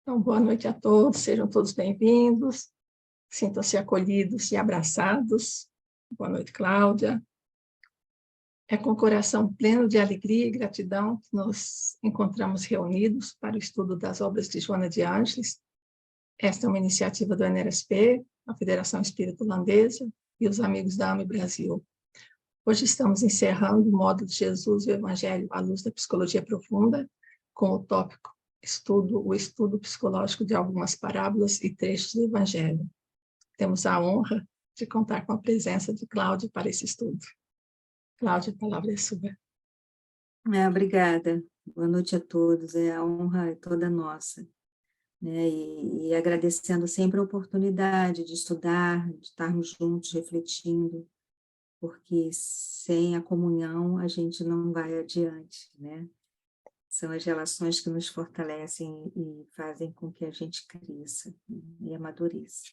Então, boa noite a todos, sejam todos bem-vindos, sintam-se acolhidos e abraçados. Boa noite, Cláudia. É com o coração pleno de alegria e gratidão que nos encontramos reunidos para o estudo das obras de Joana de Ângeles. Esta é uma iniciativa do NRSP, a Federação Espírita Holandesa e os amigos da AME Brasil. Hoje estamos encerrando o módulo de Jesus e o Evangelho à luz da psicologia profunda, com o tópico o estudo psicológico de algumas parábolas e trechos do Evangelho. Temos a honra de contar com a presença de Cláudia para esse estudo. Cláudia, a palavra é sua. Obrigada. Boa noite a todos. A honra é toda nossa. E agradecendo sempre a oportunidade de estudar, de estarmos juntos refletindo, porque sem a comunhão a gente não vai adiante, né? São as relações que nos fortalecem e fazem com que a gente cresça, né, e amadureça.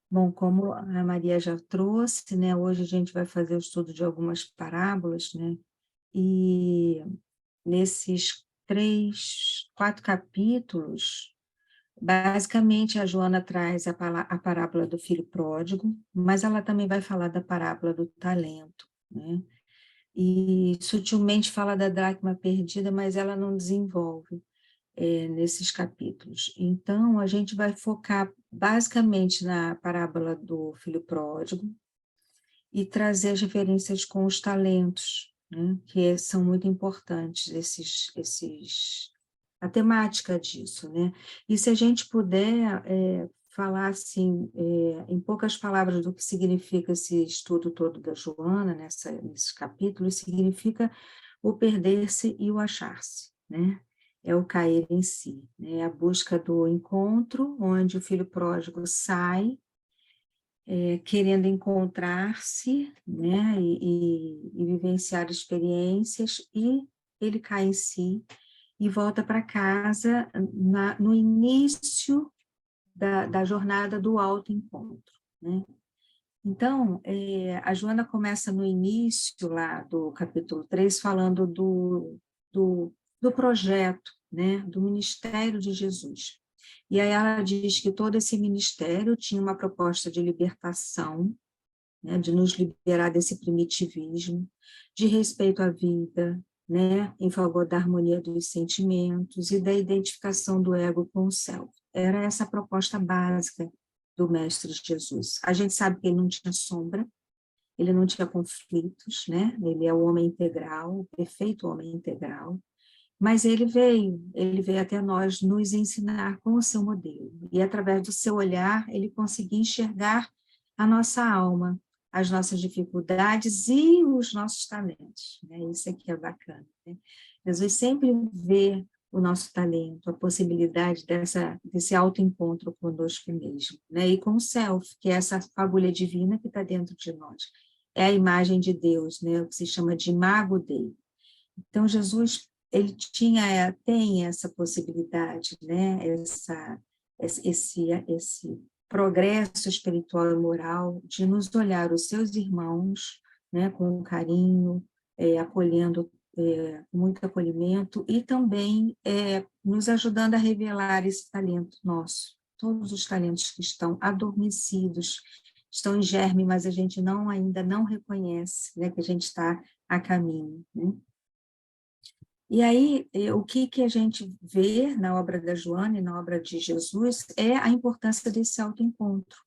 Bom, como a Maria já trouxe, né, hoje a gente vai fazer o estudo de algumas parábolas, né, e nesses 4 capítulos, basicamente a Joana traz a parábola do filho pródigo, mas ela também vai falar da parábola do talento, né, e sutilmente fala da dracma perdida, mas ela não desenvolve nesses capítulos. Então, a gente vai focar basicamente na parábola do filho pródigo e trazer as referências com os talentos, né, que são muito importantes, a temática disso, né? E se a gente puder falar assim, em poucas palavras do que significa esse estudo todo da Joana, nesses capítulos, significa o perder-se e o achar-se, né? É o cair em si, né? A busca do encontro, onde o filho pródigo sai, querendo encontrar-se, né? E vivenciar experiências, e ele cai em si, e volta para casa no início da jornada do autoencontro, né? Então, a Joana começa no início lá do capítulo 3, falando do projeto, né, do ministério de Jesus. E aí ela diz que todo esse ministério tinha uma proposta de libertação, né, de nos liberar desse primitivismo, de respeito à vida, né, em favor da harmonia dos sentimentos e da identificação do ego com o self. Era essa a proposta básica do Mestre Jesus. A gente sabe que ele não tinha sombra, ele não tinha conflitos, né? Ele é o homem integral, o perfeito homem integral, mas ele veio até nós nos ensinar com o seu modelo, e através do seu olhar ele conseguia enxergar a nossa alma, as nossas dificuldades e os nossos talentos, né? Isso aqui é bacana, né? Jesus sempre vê o nosso talento, a possibilidade desse autoencontro conosco mesmo, né? E com o self, que é essa fagulha divina que está dentro de nós. É a imagem de Deus, né? O que se chama de imago Dei. Então, Jesus, ele tem essa possibilidade, né? Esse progresso espiritual e moral de nos olhar os seus irmãos, né? Com carinho, acolhendo, com muito acolhimento, e também nos ajudando a revelar esse talento nosso, todos os talentos que estão adormecidos, estão em germe, mas a gente ainda não reconhece, né, que a gente está a caminho, né? E aí, o que a gente vê na obra da Joana e na obra de Jesus é a importância desse autoencontro,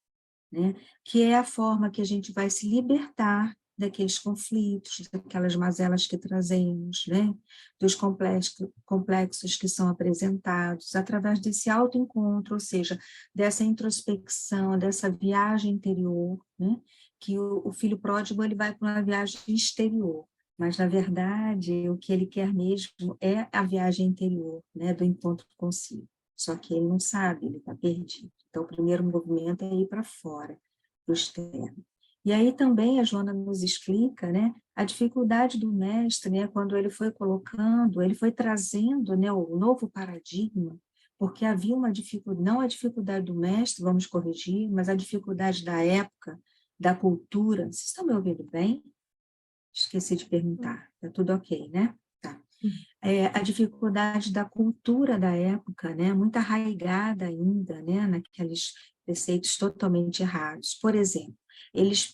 né? Que é a forma que a gente vai se libertar daqueles conflitos, daquelas mazelas que trazemos, né? Dos complexos que são apresentados através desse autoencontro, ou seja, dessa introspecção, dessa viagem interior, né? Que o filho pródigo ele vai para uma viagem exterior, mas, na verdade, o que ele quer mesmo é a viagem interior, né? Do encontro consigo. Só que ele não sabe, ele está perdido. Então, o primeiro movimento é ir para fora, para o externo. E aí também a Joana nos explica, né, a dificuldade do mestre, né, quando ele foi colocando, ele foi trazendo, né, o novo paradigma, porque havia uma dificuldade, não a dificuldade do mestre, vamos corrigir, mas a dificuldade da época, da cultura. Vocês estão me ouvindo bem? Esqueci de perguntar. Está tudo ok, né? Tá. A dificuldade da cultura da época, né, muito arraigada ainda, né, naqueles preceitos totalmente errados. Por exemplo, eles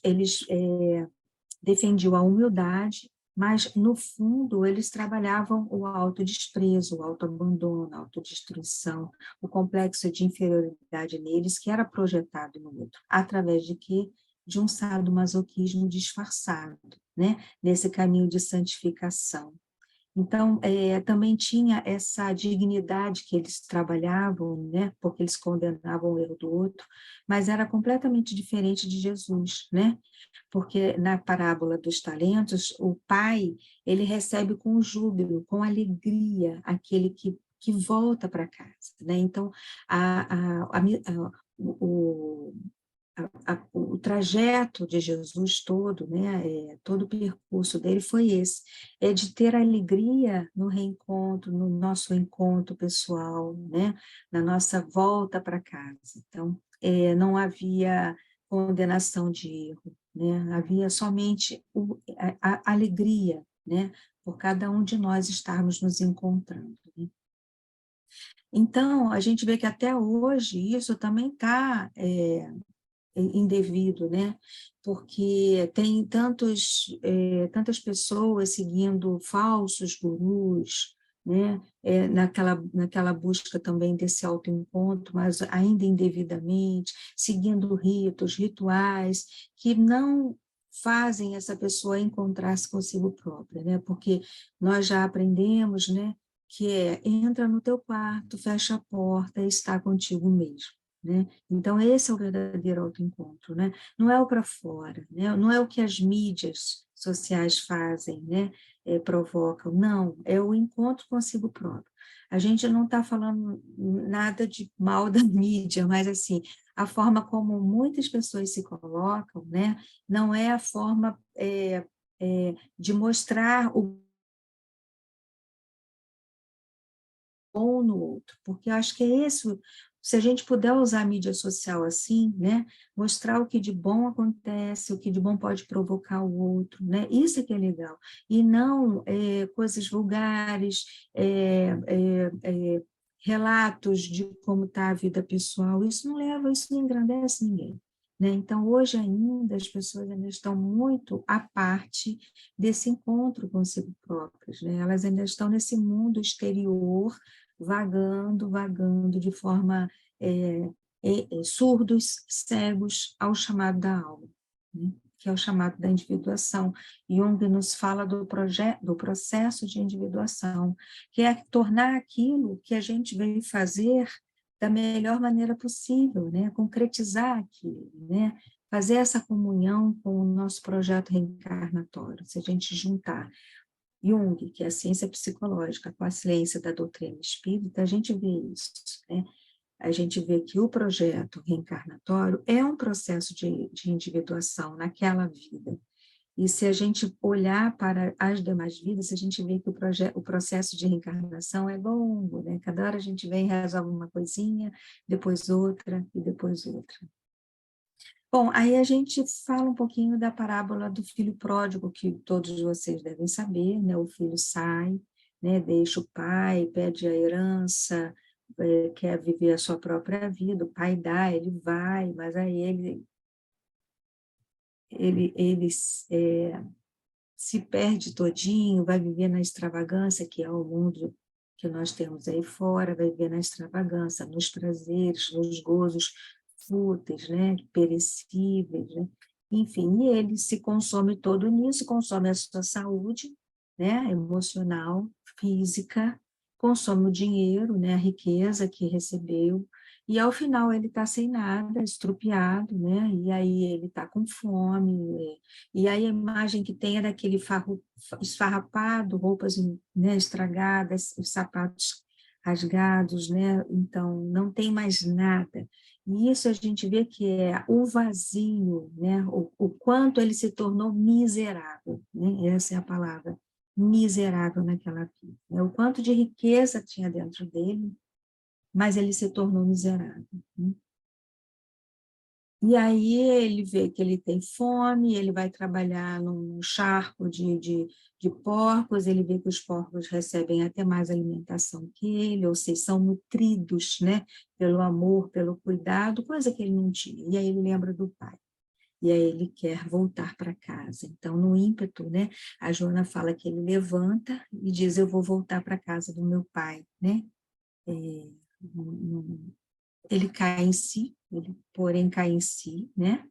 defendiam a humildade, mas, no fundo, eles trabalhavam o autodesprezo, o autoabandono, a autodestruição, o complexo de inferioridade neles, que era projetado no outro, através de quê? De um sadomasoquismo disfarçado, né? Nesse caminho de santificação. Então, também tinha essa dignidade que eles trabalhavam, né, porque eles condenavam o erro do outro, mas era completamente diferente de Jesus, né? Porque na parábola dos talentos, o pai, ele recebe com júbilo, com alegria, aquele que volta para casa, né? Então, o, o trajeto de Jesus todo, né, todo o percurso dele foi esse, de ter alegria no reencontro, no nosso encontro pessoal, né, na nossa volta para casa. Então, não havia condenação de erro, né, havia somente a alegria, né, por cada um de nós estarmos nos encontrando, né? Então, a gente vê que até hoje isso também está indevido, né? Porque tem tantas pessoas seguindo falsos gurus, né? Naquela busca também desse autoencontro, mas ainda indevidamente, seguindo ritos, rituais, que não fazem essa pessoa encontrar-se consigo própria, né? Porque nós já aprendemos, né? Que entra no teu quarto, fecha a porta e está contigo mesmo, né? Então, esse é o verdadeiro autoencontro, né? Não é o para fora, né? Não é o que as mídias sociais fazem, né? Provocam, não, é o encontro consigo próprio. A gente não está falando nada de mal da mídia, mas, assim, a forma como muitas pessoas se colocam, né? Não é a forma de mostrar o bom no outro, porque eu acho que é isso, se a gente puder usar a mídia social assim, né, mostrar o que de bom acontece, o que de bom pode provocar o outro, né, isso é que é legal, e não coisas vulgares, relatos de como está a vida pessoal, isso não engrandece ninguém. Né? Então, hoje ainda, as pessoas ainda estão muito à parte desse encontro consigo próprias, né? Elas ainda estão nesse mundo exterior, vagando de forma surdos, cegos ao chamado da alma, né? Que é o chamado da individuação. Jung nos fala do processo de individuação, que é tornar aquilo que a gente veio fazer da melhor maneira possível, né? Concretizar aquilo, né? Fazer essa comunhão com o nosso projeto reencarnatório, se a gente juntar Jung, que é a ciência psicológica, com a ciência da doutrina espírita, a gente vê isso, né? A gente vê que o projeto reencarnatório é um processo de individuação naquela vida. E se a gente olhar para as demais vidas, a gente vê que o processo de reencarnação é longo, né? Cada hora a gente vem e resolve uma coisinha, depois outra e depois outra. Bom, aí a gente fala um pouquinho da parábola do filho pródigo, que todos vocês devem saber, né? O filho sai, né? Deixa o pai, pede a herança, quer viver a sua própria vida, o pai dá, ele vai, mas aí ele se perde todinho, vai viver na extravagância, que é o mundo que nós temos aí fora, vai viver na extravagância, nos prazeres, nos gozos fúteis, né, perecíveis, né? Enfim, e ele se consome todo nisso, consome a sua saúde, né, emocional, física, consome o dinheiro, né, a riqueza que recebeu, e ao final ele está sem nada, estrupiado, né, e aí ele está com fome, e aí a imagem que tem é daquele esfarrapado, roupas, né, estragadas, os sapatos rasgados, né, então não tem mais nada. E isso a gente vê que é o vazio, né? O quanto ele se tornou miserável, né? Essa é a palavra, miserável naquela vida. Né? O quanto de riqueza tinha dentro dele, mas ele se tornou miserável. Né? E aí ele vê que ele tem fome, ele vai trabalhar num charco de porcos, ele vê que os porcos recebem até mais alimentação que ele, ou seja, são nutridos, né, pelo amor, pelo cuidado, coisa que ele não tinha. E aí ele lembra do pai. E aí ele quer voltar para casa. Então, no ímpeto, né, a Joana fala que ele levanta e diz, eu vou voltar para a casa do meu pai, né? É, ele cai em si, ele, porém, cai em si, né?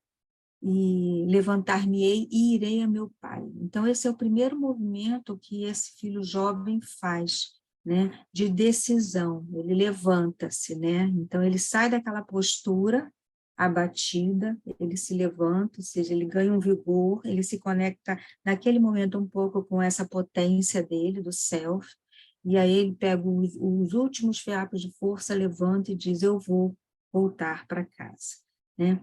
E levantar-me-ei e irei a meu pai. Então, esse é o primeiro movimento que esse filho jovem faz, né? De decisão, ele levanta-se, né? Então, ele sai daquela postura abatida, ele se levanta, ou seja, ele ganha um vigor, ele se conecta naquele momento um pouco com essa potência dele, do self, e aí ele pega os últimos fiapos de força, levanta e diz, eu vou voltar para casa, né?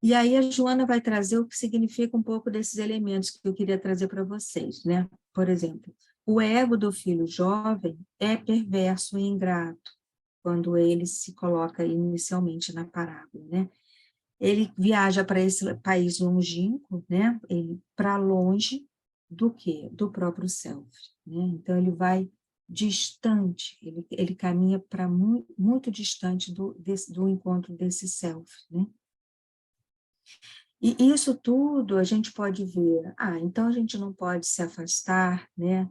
E aí a Joana vai trazer o que significa um pouco desses elementos que eu queria trazer para vocês, né? Por exemplo, o ego do filho jovem é perverso e ingrato, quando ele se coloca inicialmente na parábola, né? Ele viaja para esse país longínquo, né? Ele para longe do quê? Do próprio self, né? Então ele vai distante, ele caminha para muito distante do encontro desse self, né? E isso tudo a gente pode ver, então a gente não pode se afastar, né,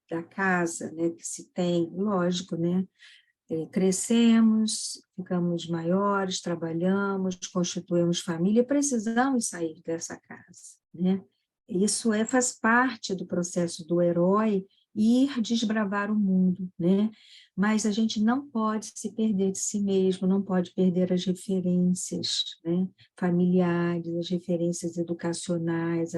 da casa, né, que se tem, lógico, né, crescemos, ficamos maiores, trabalhamos, constituímos família, precisamos sair dessa casa, né? Isso faz parte do processo do herói ir desbravar o mundo, né? Mas a gente não pode se perder de si mesmo, não pode perder as referências, né, familiares, as referências educacionais,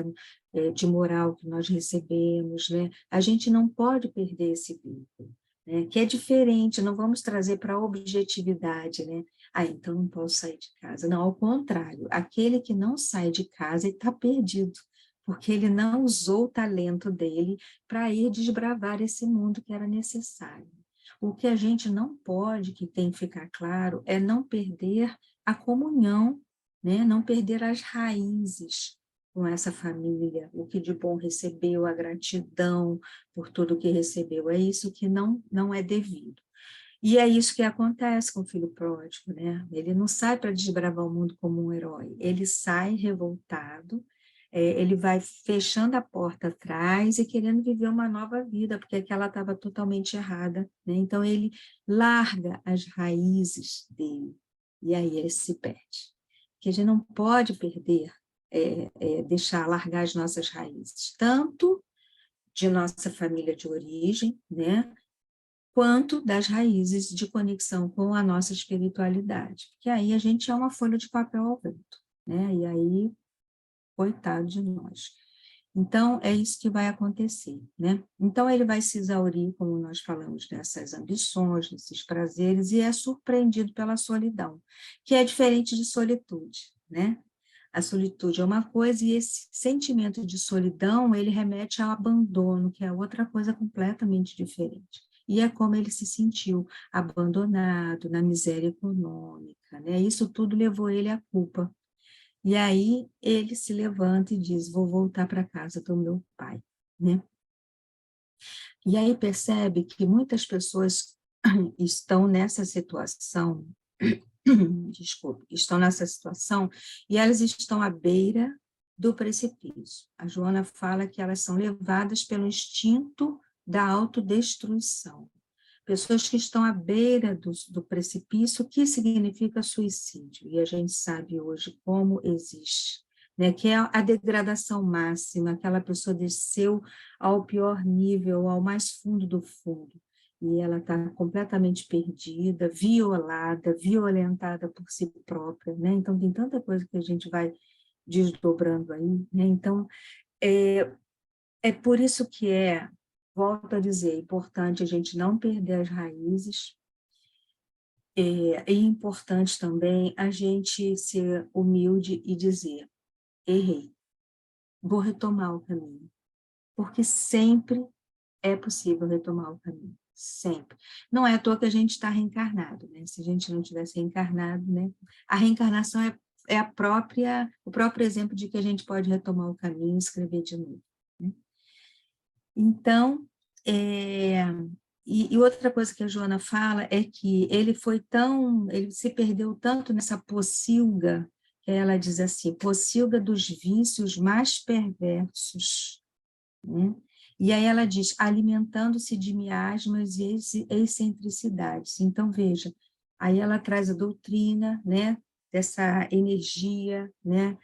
de moral que nós recebemos, né? A gente não pode perder esse vínculo, né, que é diferente, não vamos trazer para a objetividade, né? Então não posso sair de casa. Não, ao contrário, aquele que não sai de casa está perdido, porque ele não usou o talento dele para ir desbravar esse mundo que era necessário. O que a gente não pode, que tem que ficar claro, é não perder a comunhão, né? Não perder as raízes com essa família, o que de bom recebeu, a gratidão por tudo que recebeu, é isso que não é devido. E é isso que acontece com o filho pródigo, né? Ele não sai para desbravar o mundo como um herói, ele sai revoltado, ele vai fechando a porta atrás e querendo viver uma nova vida, porque aquela estava totalmente errada, né? Então ele larga as raízes dele, e aí ele se perde. Porque a gente não pode perder, deixar largar as nossas raízes, tanto de nossa família de origem, né? Quanto das raízes de conexão com a nossa espiritualidade, porque aí a gente é uma folha de papel ao vento, né? E aí, coitado de nós. Então, é isso que vai acontecer, né? Então, ele vai se exaurir, como nós falamos, dessas ambições, desses prazeres, e é surpreendido pela solidão, que é diferente de solitude, né? A solitude é uma coisa, e esse sentimento de solidão, ele remete ao abandono, que é outra coisa completamente diferente. E é como ele se sentiu abandonado, na miséria econômica, né? Isso tudo levou ele à culpa. E aí ele se levanta e diz, vou voltar para a casa do meu pai, né? E aí percebe que muitas pessoas estão nessa situação, desculpe, estão nessa situação e elas estão à beira do precipício. A Joana fala que elas são levadas pelo instinto da autodestruição. Pessoas que estão à beira do precipício, o que significa suicídio? E a gente sabe hoje como existe, né? Que é a degradação máxima, aquela pessoa desceu ao pior nível, ao mais fundo do fundo, e ela está completamente perdida, violada, violentada por si própria, né? Então, tem tanta coisa que a gente vai desdobrando aí, né? Então, é por isso que volto a dizer, é importante a gente não perder as raízes, é importante também a gente ser humilde e dizer, errei, vou retomar o caminho, porque sempre é possível retomar o caminho, sempre. Não é à toa que a gente está reencarnado, né? Se a gente não tivesse reencarnado, né? A reencarnação é o próprio exemplo de que a gente pode retomar o caminho e escrever de novo, né? Então, e outra coisa que a Joana fala é que ele se perdeu tanto nessa pocilga, que ela diz assim, pocilga dos vícios mais perversos, né? E aí ela diz, alimentando-se de miasmas e excentricidades. Então, veja, aí ela traz a doutrina, né, dessa energia, né,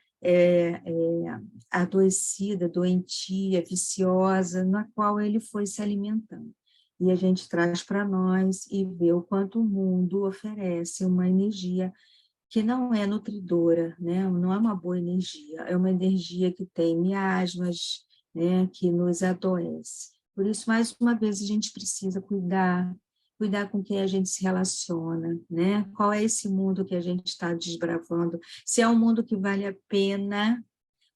adoecida, doentia, viciosa, na qual ele foi se alimentando. E a gente traz para nós e vê o quanto o mundo oferece uma energia que não é nutridora, né? Não é uma boa energia, é uma energia que tem miasmas, né? Que nos adoece. Por isso, mais uma vez, a gente precisa cuidar com quem a gente se relaciona, né? Qual é esse mundo que a gente está desbravando? Se é um mundo que vale a pena,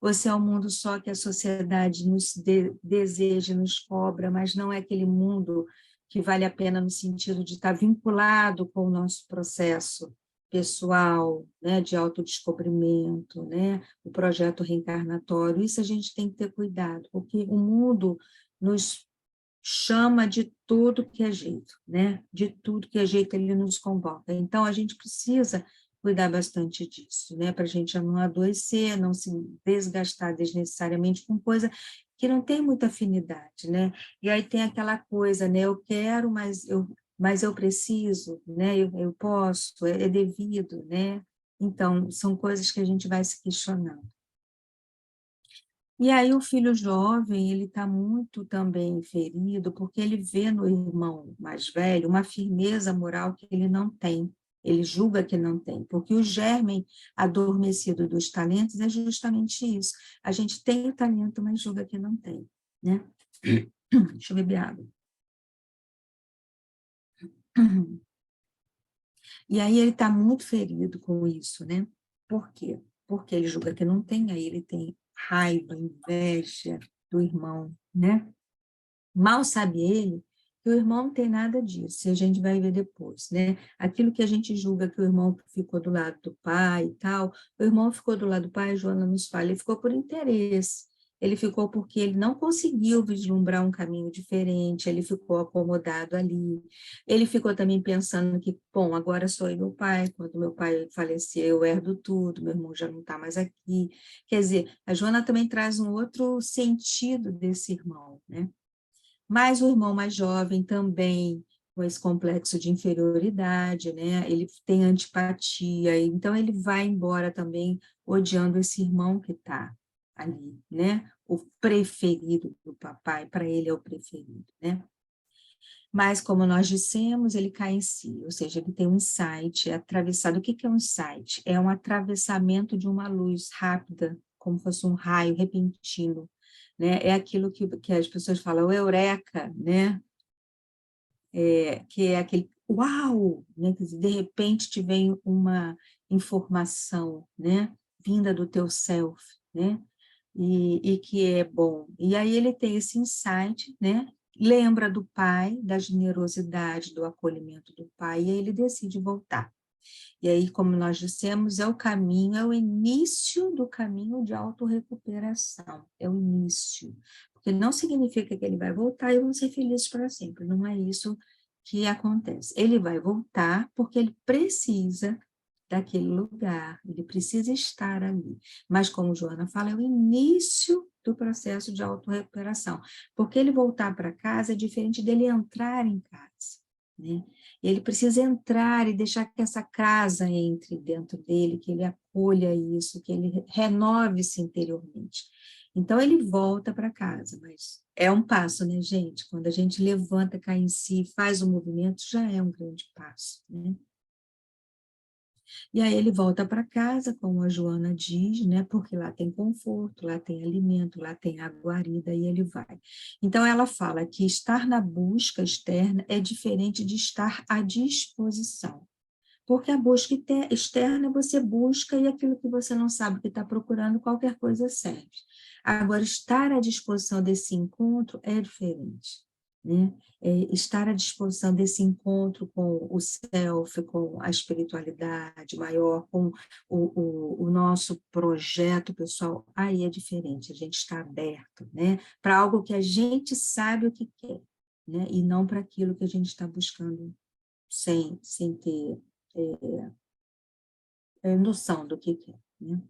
ou se é um mundo só que a sociedade nos deseja, nos cobra, mas não é aquele mundo que vale a pena no sentido de estar vinculado com o nosso processo pessoal, né, de autodescobrimento, né, o projeto reencarnatório. Isso a gente tem que ter cuidado, porque o mundo nos chama de tudo que é jeito, né? De tudo que é jeito ele nos convoca. Então, a gente precisa cuidar bastante disso, né? Para a gente não adoecer, não se desgastar desnecessariamente com coisa que não tem muita afinidade, né? E aí tem aquela coisa, né? Eu quero, mas eu preciso, né? Eu posso, é devido, né? Então, são coisas que a gente vai se questionando. E aí o filho jovem, ele está muito também ferido, porque ele vê no irmão mais velho uma firmeza moral que ele não tem, ele julga que não tem, porque o germe adormecido dos talentos é justamente isso. A gente tem o talento, mas julga que não tem, né? Deixa eu beber água. E aí ele está muito ferido com isso, né? Por quê? Porque ele julga que não tem, aí ele tem raiva, inveja do irmão, né? Mal sabe ele que o irmão não tem nada disso, e a gente vai ver depois, né? Aquilo que a gente julga que o irmão ficou do lado do pai e tal, o irmão ficou do lado do pai, a Joana nos fala, ele ficou por interesse, ele ficou porque ele não conseguiu vislumbrar um caminho diferente, ele ficou acomodado ali, ele ficou também pensando que, bom, agora sou eu meu pai, quando meu pai faleceu, eu herdo tudo, meu irmão já não está mais aqui. Quer dizer, a Joana também traz um outro sentido desse irmão, né? Mas o irmão mais jovem também, com esse complexo de inferioridade, né? Ele tem antipatia, então ele vai embora também odiando esse irmão que está ali, né? O preferido do papai, para ele é o preferido, né? Mas, como nós dissemos, ele cai em si, ou seja, ele tem um insight, é atravessado. O que é um insight? É um atravessamento de uma luz rápida, como fosse um raio repentino, né? É aquilo que as pessoas falam, o eureka, né? Que é aquele uau, né? Quer dizer, de repente te vem uma informação, né? Vinda do teu self, né? E que é bom. E aí ele tem esse insight, né? Lembra do pai, da generosidade, do acolhimento do pai, e aí ele decide voltar. E aí, como nós dissemos, é o caminho, é o início do caminho de autorrecuperação, é o início. Porque não significa que ele vai voltar e vão ser felizes para sempre, não é isso que acontece. Ele vai voltar porque ele precisa daquele lugar, ele precisa estar ali. Mas, como Joana fala, é o início do processo de autorrecuperação, porque ele voltar para casa é diferente dele entrar em casa, né? Ele precisa entrar e deixar que essa casa entre dentro dele, que ele acolha isso, que ele renove-se interiormente. Então, ele volta para casa, mas é um passo, né, gente? Quando a gente levanta, cai em si, faz o movimento, já é um grande passo, né? E aí ele volta para casa, como a Joana diz, né? Porque lá tem conforto, lá tem alimento, lá tem água guarida, e ele vai. Então ela fala que estar na busca externa é diferente de estar à disposição. Porque a busca externa você busca e aquilo que você não sabe que está procurando, qualquer coisa serve. Agora, estar à disposição desse encontro é diferente. né? Estar à disposição desse encontro com o self, com a espiritualidade maior, com o nosso projeto pessoal, aí é diferente, a gente está aberto, né? Para algo que a gente sabe o que quer, né? E não para aquilo que a gente está buscando sem ter noção do que quer, né?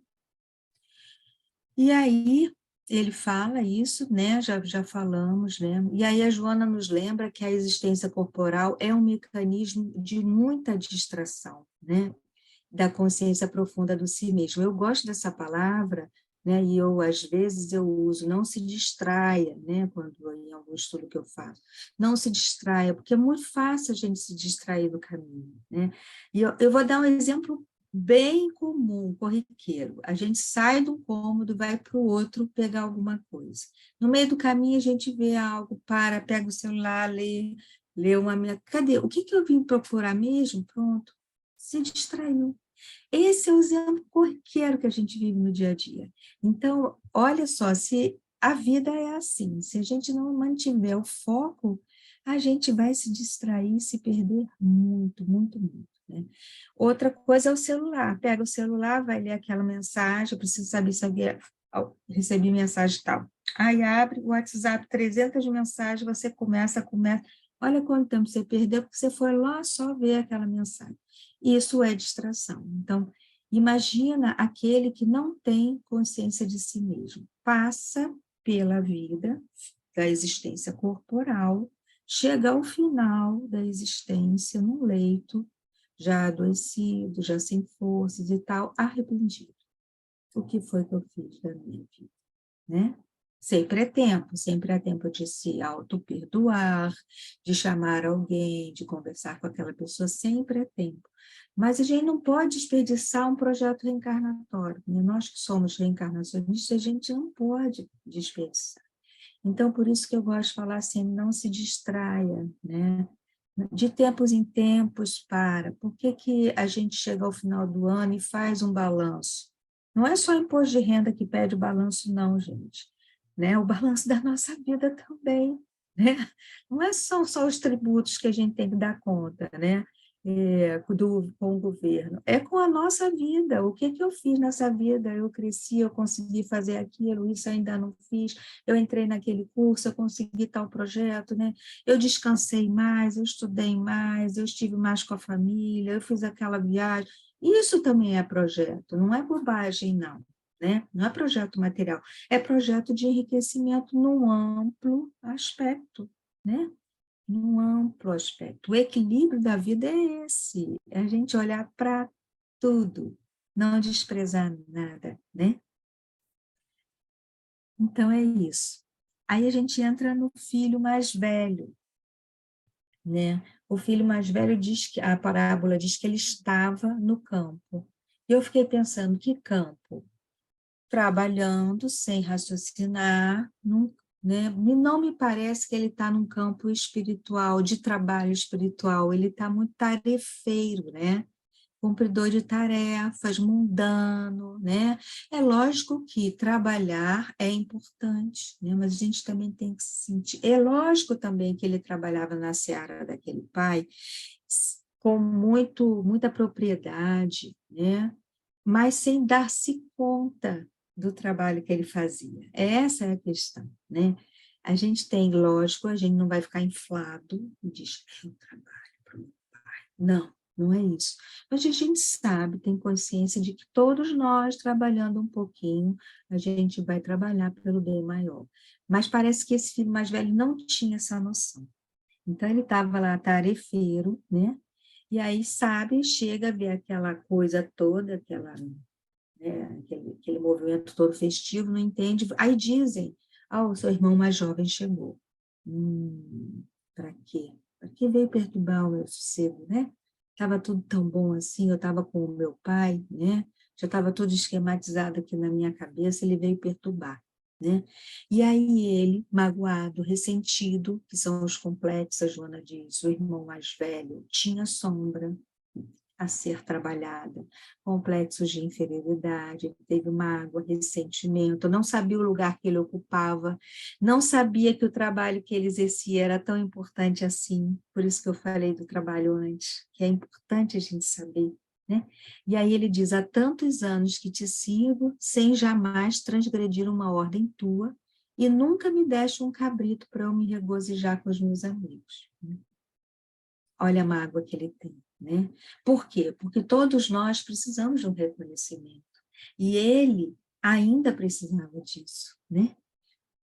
E aí, ele fala isso, né? Já falamos, né? E aí a Joana nos lembra que a existência corporal é um mecanismo de muita distração, né? Da consciência profunda do si mesmo. Eu gosto dessa palavra, né? E às vezes eu uso, não se distraia, né? Quando em algum estudo que eu faço, não se distraia, porque é muito fácil a gente se distrair do caminho, né? E eu vou dar um exemplo bem comum, corriqueiro. A gente sai de um cômodo, vai para o outro pegar alguma coisa. No meio do caminho a gente vê algo, pega o celular, lê uma... Cadê? O que eu vim procurar mesmo? Pronto, se distraiu. Esse é o exemplo corriqueiro que a gente vive no dia a dia. Então, olha só, se a vida é assim, se a gente não mantiver o foco, a gente vai se distrair, se perder muito, muito, muito, né? Outra coisa é o celular. Pega o celular, vai ler aquela mensagem, eu preciso saber se recebi mensagem tal. Aí abre o WhatsApp, 300 mensagens, você começa. Olha quanto tempo você perdeu, porque você foi lá só ver aquela mensagem. Isso é distração. Então, imagina aquele que não tem consciência de si mesmo. Passa pela vida da existência corporal, chega ao final da existência no leito, já adoecido, já sem forças e tal, arrependido. O que foi que eu fiz da minha vida, né? Sempre é tempo de se auto-perdoar, de chamar alguém, de conversar com aquela pessoa, sempre é tempo. Mas a gente não pode desperdiçar um projeto reencarnatório, né? Nós que somos reencarnacionistas, a gente não pode desperdiçar. Então, por isso que eu gosto de falar assim, não se distraia, né? De tempos em tempos, por que a gente chega ao final do ano e faz um balanço? Não é só imposto de renda que pede o balanço, não, gente. Né? O balanço da nossa vida também. Né? Não é só os tributos que a gente tem que dar conta, né? Com o governo. É com a nossa vida. O que eu fiz nessa vida? Eu cresci, eu consegui fazer aquilo, isso ainda não fiz. Eu entrei naquele curso, eu consegui tal projeto, né? Eu descansei mais, eu estudei mais, eu estive mais com a família, eu fiz aquela viagem. Isso também é projeto, não é bobagem, não, né? Não é projeto material, é projeto de enriquecimento num amplo aspecto, né? Num amplo aspecto. O equilíbrio da vida é esse, é a gente olhar para tudo, não desprezar nada, né? Então é isso. Aí a gente entra no filho mais velho, né? O filho mais velho diz que a parábola diz que ele estava no campo. E eu fiquei pensando, que campo? Trabalhando sem raciocinar, né? E não me parece que ele está num campo espiritual, de trabalho espiritual, ele está muito tarefeiro, né? Cumpridor de tarefas, mundano, né? É lógico que trabalhar é importante, né? Mas a gente também tem que se sentir. É lógico também que ele trabalhava na seara daquele pai com muita propriedade, né? Mas sem dar-se conta do trabalho que ele fazia. Essa é a questão, né? A gente tem, lógico, a gente não vai ficar inflado e diz, eu trabalho para o meu pai. Não, não é isso. Mas a gente sabe, tem consciência de que todos nós, trabalhando um pouquinho, a gente vai trabalhar pelo bem maior. Mas parece que esse filho mais velho não tinha essa noção. Então, ele estava lá tarefeiro, né? E aí, sabe, chega a ver aquela coisa toda, aquele movimento todo festivo, não entende. Aí dizem, o seu irmão mais jovem chegou. Para quê? Para que veio perturbar o meu sossego, né? Estava tudo tão bom assim, eu estava com o meu pai, né? Já estava tudo esquematizado aqui na minha cabeça, ele veio perturbar, né? E aí ele, magoado, ressentido, que são os completos, a Joana diz, o irmão mais velho, tinha sombra, a ser trabalhada, complexos de inferioridade, teve mágoa, ressentimento, não sabia o lugar que ele ocupava, não sabia que o trabalho que ele exercia era tão importante assim, por isso que eu falei do trabalho antes, que é importante a gente saber, né? E aí ele diz, há tantos anos que te sirvo, sem jamais transgredir uma ordem tua, e nunca me deste um cabrito para eu me regozijar com os meus amigos. Olha a mágoa que ele tem, né? Por quê? Porque todos nós precisamos de um reconhecimento. E ele ainda precisava disso, né?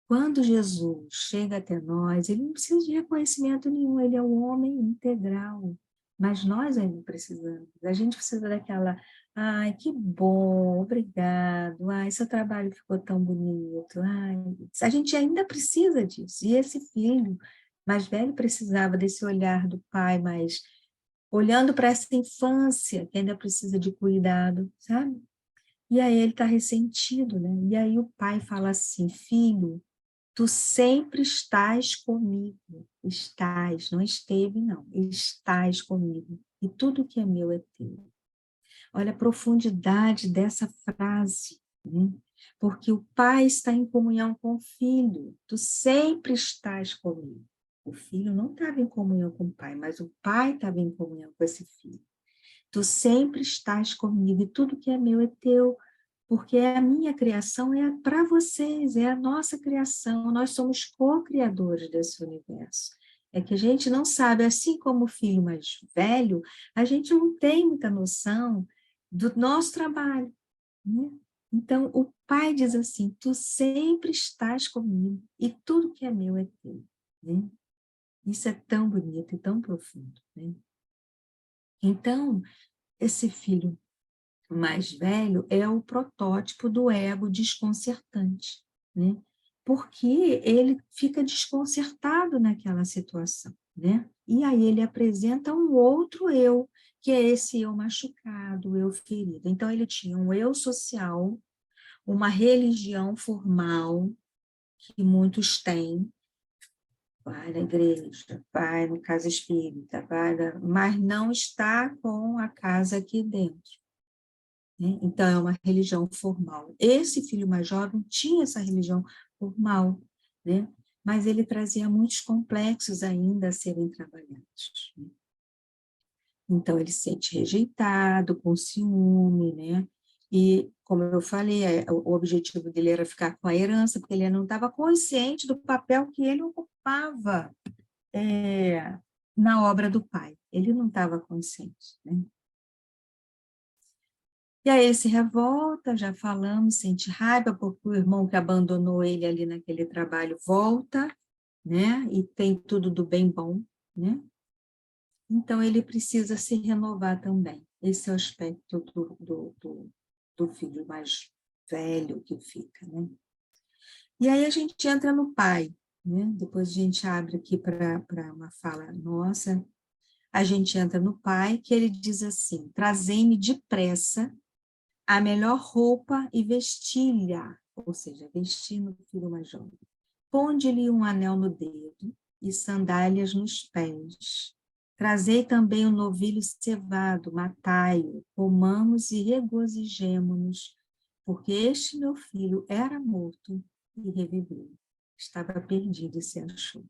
Quando Jesus chega até nós, ele não precisa de reconhecimento nenhum, ele é um homem integral. Mas nós ainda precisamos. A gente precisa daquela, ai, que bom, obrigado, ai, seu trabalho ficou tão bonito, ai. A gente ainda precisa disso. E esse filho mais velho precisava desse olhar do pai, mas olhando para essa infância que ainda precisa de cuidado, sabe? E aí ele está ressentido, né? E aí o pai fala assim, filho, tu sempre estás comigo. Estás, não esteve, não. Estás comigo. E tudo que é meu é teu. Olha a profundidade dessa frase, né? Porque o pai está em comunhão com o filho. Tu sempre estás comigo. O filho não estava em comunhão com o pai, mas o pai estava em comunhão com esse filho. Tu sempre estás comigo e tudo que é meu é teu, porque a minha criação é para vocês, é a nossa criação, nós somos co-criadores desse universo. É que a gente não sabe, assim como o filho mais velho, a gente não tem muita noção do nosso trabalho, né? Então, o pai diz assim, tu sempre estás comigo e tudo que é meu é teu, né? Isso é tão bonito e tão profundo, né? Então, esse filho mais velho é o protótipo do ego desconcertante, né? Porque ele fica desconcertado naquela situação, né? E aí ele apresenta um outro eu, que é esse eu machucado, o eu ferido. Então ele tinha um eu social, uma religião formal, que muitos têm, vai na igreja, vai no casa espírita, mas não está com a casa aqui dentro, né? Então, é uma religião formal. Esse filho mais jovem tinha essa religião formal, né? Mas ele trazia muitos complexos ainda a serem trabalhados, né? Então, ele se sente rejeitado, com ciúme, né? E, como eu falei, o objetivo dele era ficar com a herança, porque ele não estava consciente do papel que ele ocupava na obra do pai. Ele não estava consciente, né? E aí ele se revolta, já falamos, sente raiva, porque o irmão que abandonou ele ali naquele trabalho volta, né? E tem tudo do bem bom, né? Então ele precisa se renovar também. Esse é o aspecto do filho mais velho que fica, né? E aí a gente entra no pai, né? Depois a gente abre aqui para uma fala nossa, a gente entra no pai, que ele diz assim, trazei-me depressa a melhor roupa e vestilha, ou seja, vestir no filho mais jovem. Ponde-lhe um anel no dedo e sandálias nos pés. Trazei também um novilho cevado, matai-o, comamos e regozijemo-nos, porque este meu filho era morto e reviveu. Estava perdido e se achou.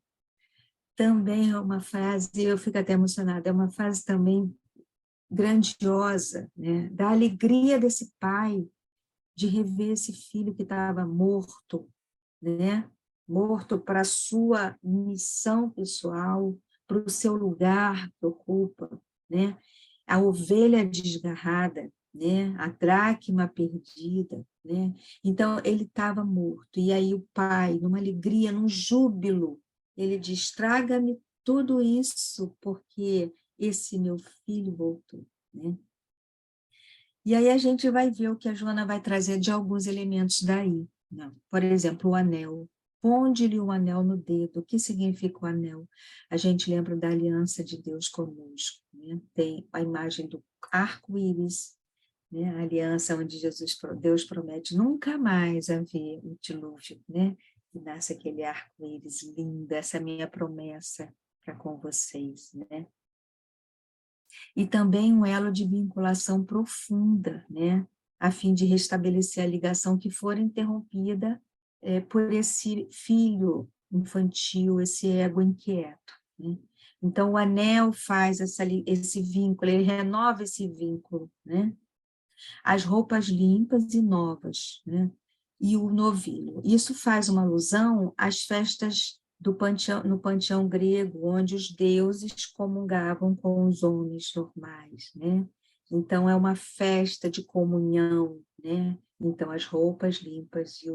Também é uma frase, eu fico até emocionada, é uma frase também grandiosa, né? Da alegria desse pai de rever esse filho que estava morto, né? Morto para a sua missão pessoal, para o seu lugar que ocupa, né? A ovelha desgarrada, né? A dracma perdida, né? Então, ele estava morto, e aí o pai, numa alegria, num júbilo, ele diz, traga-me tudo isso, porque esse meu filho voltou, né? E aí a gente vai ver o que a Joana vai trazer de alguns elementos daí, né? Por exemplo, o anel. Ponde-lhe o anel no dedo. O que significa o anel? A gente lembra da aliança de Deus conosco, né? Tem a imagem do arco-íris, né? A aliança onde Deus promete nunca mais haver um dilúvio, né? E nasce aquele arco-íris lindo, essa é a minha promessa para com vocês, né? E também um elo de vinculação profunda, né? A fim de restabelecer a ligação que for interrompida por esse filho infantil, esse ego inquieto, né? Então, o anel faz esse vínculo, ele renova esse vínculo, né? As roupas limpas e novas, né? E o novilho. Isso faz uma alusão às festas no panteão grego, onde os deuses comungavam com os homens normais, né? Então, é uma festa de comunhão, né? Então, as roupas limpas e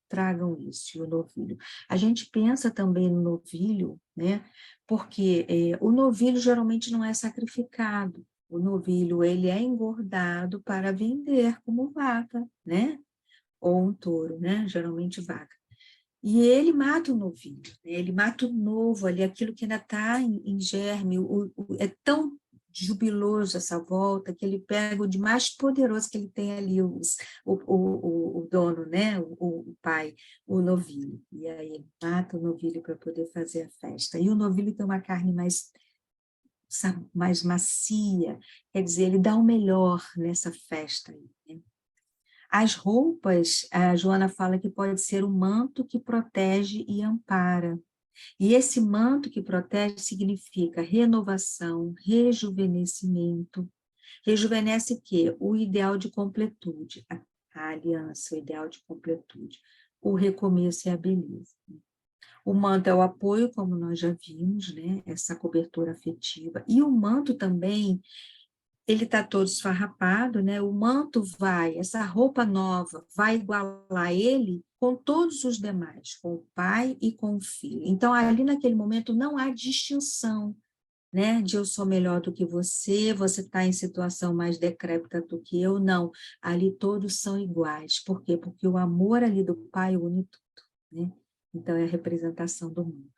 tragam isso, e o novilho. A gente pensa também no novilho, né? Porque o novilho geralmente não é sacrificado. O novilho, ele é engordado para vender como vaca, né? Ou um touro, né? Geralmente vaca. E ele mata o novilho, né? Ele mata o novo ali, aquilo que ainda está em germe. É tão jubiloso essa volta que ele pega o de mais poderoso que ele tem ali, o dono, né? O pai, o novilho. E aí ele mata o novilho para poder fazer a festa. E o novilho tem uma carne mais macia, quer dizer, ele dá o melhor nessa festa aí, né? As roupas, a Joana fala que pode ser o manto que protege e ampara. E esse manto que protege significa renovação, rejuvenescimento. Rejuvenesce o quê? O ideal de completude, a aliança, o ideal de completude, o recomeço e a beleza. O manto é o apoio, como nós já vimos, né? Essa cobertura afetiva. E o manto também, ele está todo esfarrapado, né? O manto essa roupa nova, vai igualar ele com todos os demais, com o pai e com o filho. Então, ali naquele momento não há distinção, né? De eu sou melhor do que você está em situação mais decrépita do que eu, não. Ali todos são iguais. Por quê? Porque o amor ali do pai une tudo, né? Então, é a representação do mundo.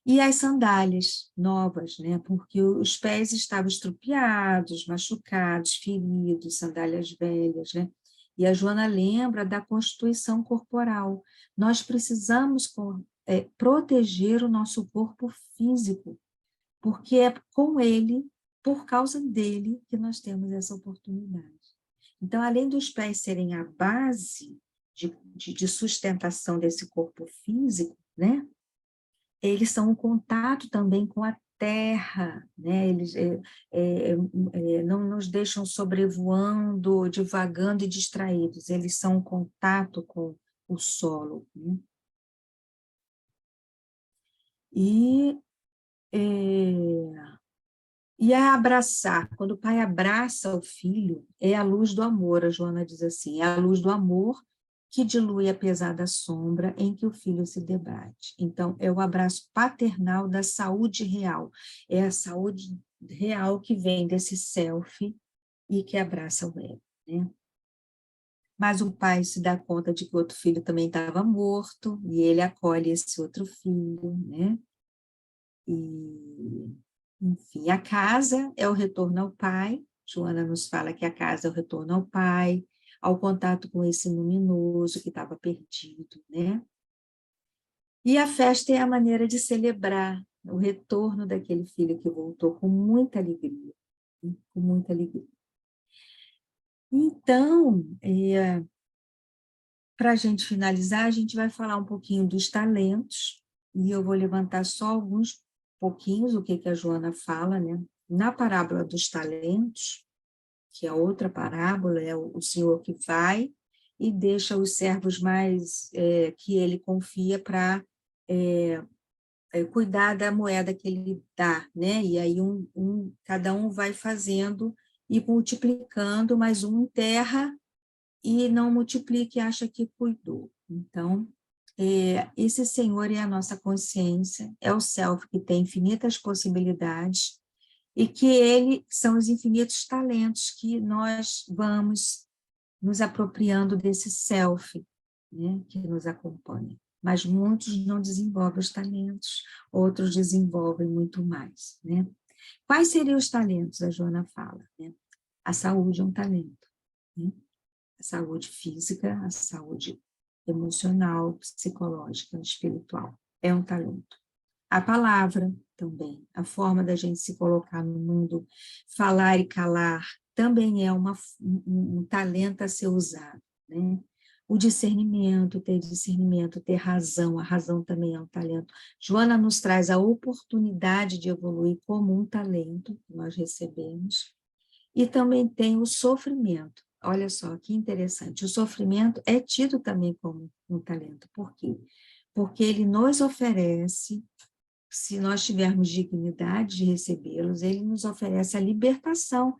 E as sandálias novas, né? Porque os pés estavam estrupiados, machucados, feridos, sandálias velhas, né? E a Joana lembra da constituição corporal. Nós precisamos proteger o nosso corpo físico, porque é com ele, por causa dele, que nós temos essa oportunidade. Então, além dos pés serem a base de sustentação desse corpo físico, né? Eles são um contato também com a terra, né? Eles não nos deixam sobrevoando, divagando e distraídos, eles são um contato com o solo, né? E, e a abraçar, quando o pai abraça o filho, é a luz do amor, a Joana diz assim, é a luz do amor que dilui a pesada sombra em que o filho se debate. Então, é o abraço paternal da saúde real, é a saúde real que vem desse self e que abraça o ego, né? Mas o pai se dá conta de que o outro filho também estava morto, e ele acolhe esse outro filho, né? E, enfim, a casa é o retorno ao pai, Joana nos fala que a casa é o retorno ao pai, ao contato com esse luminoso que estava perdido, né? E a festa é a maneira de celebrar o retorno daquele filho que voltou com muita alegria, né? Com muita alegria. Então, para a gente finalizar, a gente vai falar um pouquinho dos talentos, e eu vou levantar só alguns pouquinhos, o que a Joana fala, né? Na parábola dos talentos, que é outra parábola, é o Senhor que vai e deixa os servos mais que ele confia para cuidar da moeda que ele dá, né? E aí cada um vai fazendo e multiplicando, mas um enterra e não multiplica e acha que cuidou. Então, esse Senhor é a nossa consciência, é o self que tem infinitas possibilidades, e que ele são os infinitos talentos que nós vamos nos apropriando desse self, né, que nos acompanha. Mas muitos não desenvolvem os talentos, outros desenvolvem muito mais, né? Quais seriam os talentos? A Joana fala, né? A saúde é um talento, né? A saúde física, a saúde emocional, psicológica, espiritual, é um talento. A palavra também. A forma da gente se colocar no mundo, falar e calar, também é um talento a ser usado, né? O discernimento, ter razão, a razão também é um talento. Joana nos traz a oportunidade de evoluir como um talento que nós recebemos, e também tem o sofrimento. Olha só, que interessante, o sofrimento é tido também como um talento. Por quê? Porque ele nos oferece, se nós tivermos dignidade de recebê-los, ele nos oferece a libertação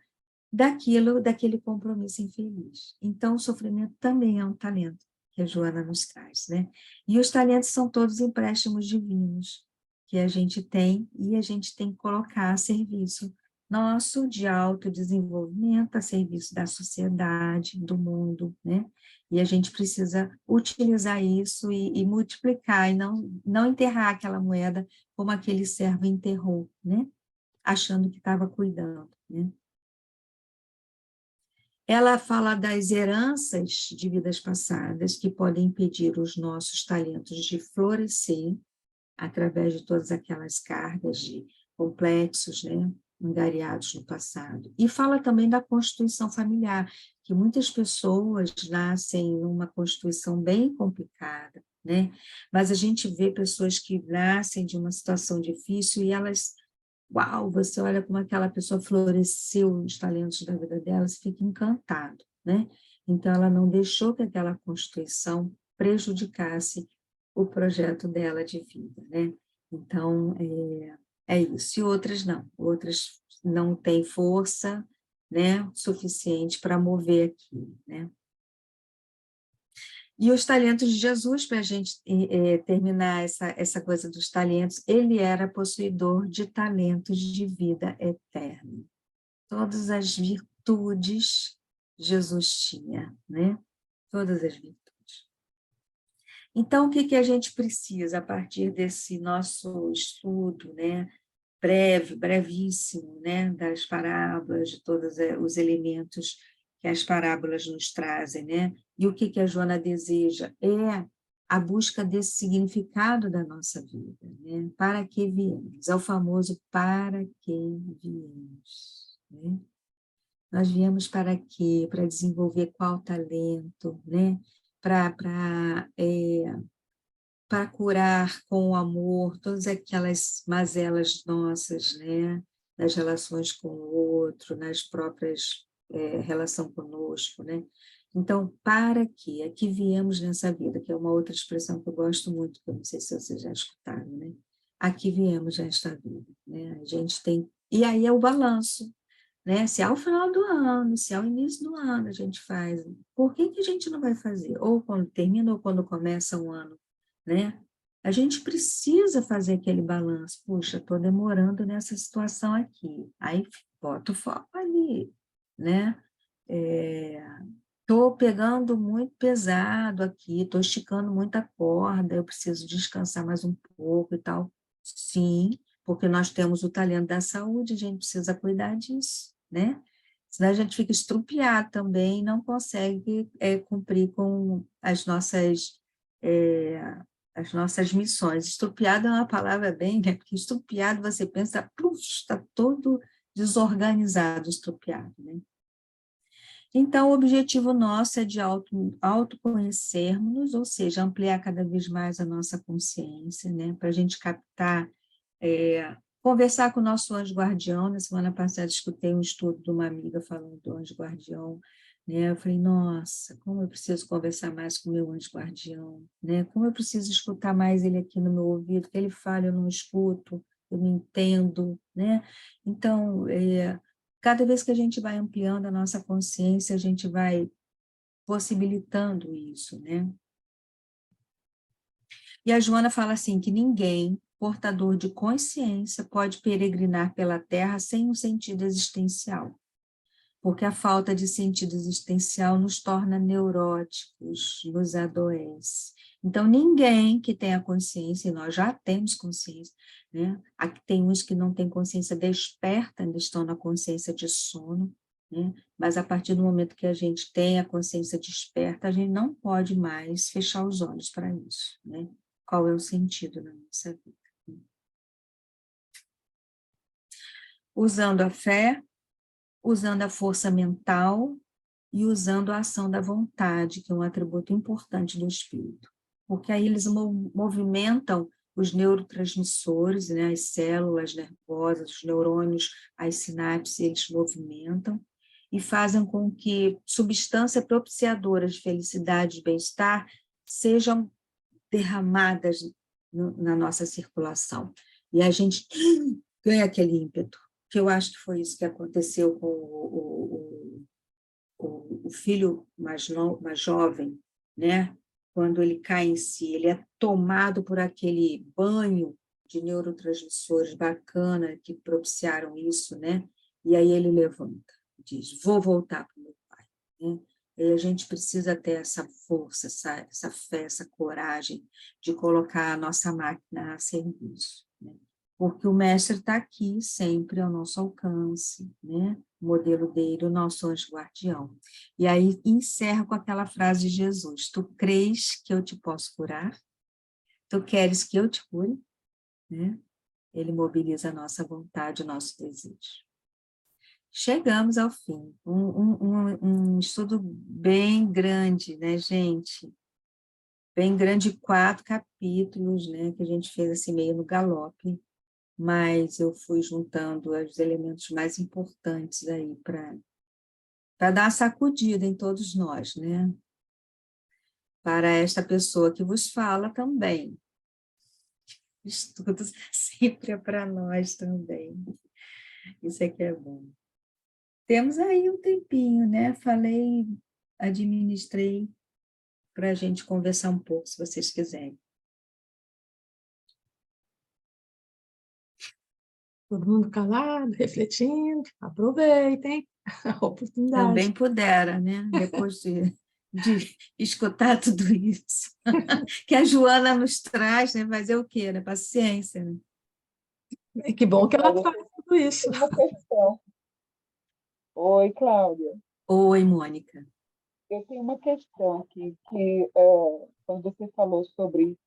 daquele compromisso infeliz. Então, o sofrimento também é um talento que a Joana nos traz, né? E os talentos são todos empréstimos divinos que a gente tem, e a gente tem que colocar a serviço nosso de autodesenvolvimento, a serviço da sociedade, do mundo, né? E a gente precisa utilizar isso e multiplicar, e não enterrar aquela moeda como aquele servo enterrou, né? Achando que estava cuidando, né? Ela fala das heranças de vidas passadas que podem impedir os nossos talentos de florescer através de todas aquelas cargas de complexos, né, angariados no passado. E fala também da constituição familiar, que muitas pessoas nascem numa constituição bem complicada, né? Mas a gente vê pessoas que nascem de uma situação difícil e elas, uau, você olha como aquela pessoa floresceu nos talentos da vida dela, você fica encantado, né? Então, ela não deixou que aquela constituição prejudicasse o projeto dela de vida, né? Então, é isso. E outras não têm força, né, suficiente para mover aquilo, né? E os talentos de Jesus, para a gente terminar essa coisa dos talentos, ele era possuidor de talentos de vida eterna. Todas as virtudes Jesus tinha, né? Todas as virtudes. Então, o que a gente precisa, a partir desse nosso estudo, né? Brevíssimo, né? Das parábolas, de todos os elementos que as parábolas nos trazem, né? E o que a Joana deseja é a busca desse significado da nossa vida, né? Para que viemos? É o famoso para que viemos, né? Nós viemos para quê? Para desenvolver qual talento, né? Para curar com o amor todas aquelas mazelas nossas, né? Nas relações com o outro, nas próprias relação conosco, né? Então, para quê? Aqui viemos nessa vida, que é uma outra expressão que eu gosto muito, que eu não sei se vocês já escutaram, né? Aqui viemos nesta vida, né? A gente tem... E aí é o balanço, né? Se ao final do ano, se ao início do ano a gente faz, por que a gente não vai fazer? Ou quando termina ou quando começa o ano, né? A gente precisa fazer aquele balanço. Puxa, estou demorando nessa situação aqui. Aí bota o foco ali, né? Estou pegando muito pesado aqui, estou esticando muita corda, eu preciso descansar mais um pouco e tal. Sim, porque nós temos o talento da saúde, a gente precisa cuidar disso, né? Senão a gente fica estrupiado também, não consegue cumprir com as nossas missões. Estrupiado é uma palavra bem, né? Porque estrupiado você pensa, puxa, está todo desorganizado, estrupiado, né? Então, o objetivo nosso é de autoconhecermos, ou seja, ampliar cada vez mais a nossa consciência, né? Para a gente captar, conversar com o nosso anjo guardião. Na semana passada, escutei um estudo de uma amiga falando do anjo guardião, né? Eu falei, nossa, como eu preciso conversar mais com o meu anjo guardião, né? Como eu preciso escutar mais ele aqui no meu ouvido, que ele fala, eu não escuto, eu não entendo, né? Então, cada vez que a gente vai ampliando a nossa consciência, a gente vai possibilitando isso, né? E a Joana fala assim, que ninguém portador de consciência pode peregrinar pela Terra sem um sentido existencial, porque a falta de sentido existencial nos torna neuróticos, nos adoece. Então, ninguém que tenha consciência, e nós já temos consciência, né? Aqui tem uns que não têm consciência desperta, ainda estão na consciência de sono, né? Mas a partir do momento que a gente tem a consciência desperta, a gente não pode mais fechar os olhos para isso, né? Qual é o sentido da nossa vida? usando a fé, usando a força mental e usando a ação da vontade, que é um atributo importante do espírito. Porque aí eles movimentam os neurotransmissores, né, as células nervosas, os neurônios, as sinapses, eles movimentam e fazem com que substâncias propiciadoras de felicidade e bem-estar sejam derramadas na nossa circulação. E a gente ganha aquele ímpeto, que eu acho que foi isso que aconteceu com o filho mais jovem, né? Quando ele cai em si, ele é tomado por aquele banho de neurotransmissores bacana que propiciaram isso, né? E aí ele levanta, diz, vou voltar para o meu pai, né? E a gente precisa ter essa força, essa fé, essa coragem de colocar a nossa máquina a serviço, né? Porque o mestre está aqui sempre ao nosso alcance, né? O modelo dele, o nosso anjo guardião. E aí encerra com aquela frase de Jesus, tu crês que eu te posso curar? Tu queres que eu te cure? Né? Ele mobiliza a nossa vontade, o nosso desejo. Chegamos ao fim. Um estudo bem grande, né, gente? Bem grande, 4 capítulos, né, que a gente fez assim meio no galope, mas eu fui juntando os elementos mais importantes aí para dar uma sacudida em todos nós, né? Para esta pessoa que vos fala também. Estudos sempre é para nós também. Isso é que é bom. Temos aí um tempinho, né? Falei, administrei para a gente conversar um pouco, se vocês quiserem. Todo mundo calado, refletindo, aproveitem a oportunidade. Também pudera, né? Depois de escutar tudo isso. Que a Joana nos traz, né? Fazer o quê? Né? Paciência, né? Que bom que ela faz tudo isso. Uma questão. Oi, Cláudia. Oi, Mônica. Eu tenho uma questão aqui, que quando você falou sobre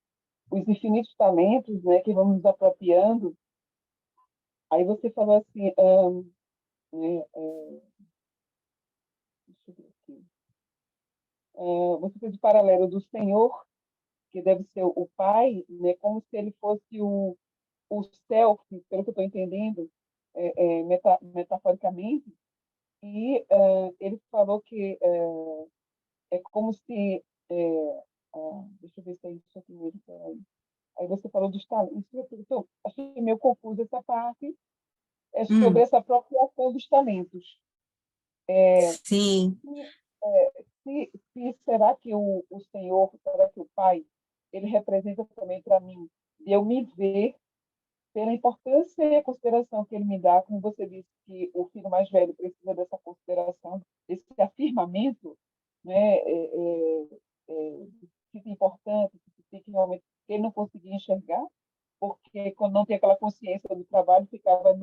os infinitos talentos, né, que vamos nos apropriando, aí você falou assim, né, deixa eu ver aqui. Você fez o paralelo do Senhor, que deve ser o Pai, né, como se ele fosse o self, pelo que eu estou entendendo, metaforicamente, e ele falou que é como se. Deixa eu ver se é isso aqui mesmo. Aí você falou dos talentos. Então, achei meio confuso essa parte. É sobre essa apropriação dos talentos. Sim. Será que o Senhor, será que o Pai, ele representa também para mim? E eu me ver pela importância e a consideração que ele me dá, como você disse que o filho mais velho precisa dessa consideração, desse afirmamento, né, que é importante, que realmente ele não conseguia enxergar, porque quando não tem aquela consciência do trabalho, ficava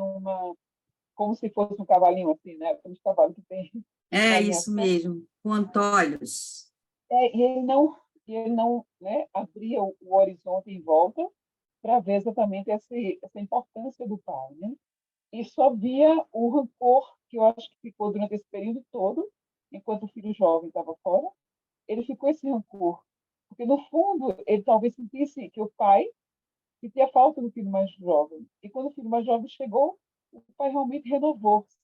como se fosse um cavalinho assim, né, aqueles cavalos que tem É isso mesmo, com antolhos. e ele não, né, abria o horizonte em volta para ver exatamente essa importância do pai, né? E só via o rancor que eu acho que ficou durante esse período todo, enquanto o filho jovem estava fora, ele ficou esse rancor, porque no fundo ele talvez sentisse que o pai sentia falta do filho mais jovem. E quando o filho mais jovem chegou, o pai realmente renovou-se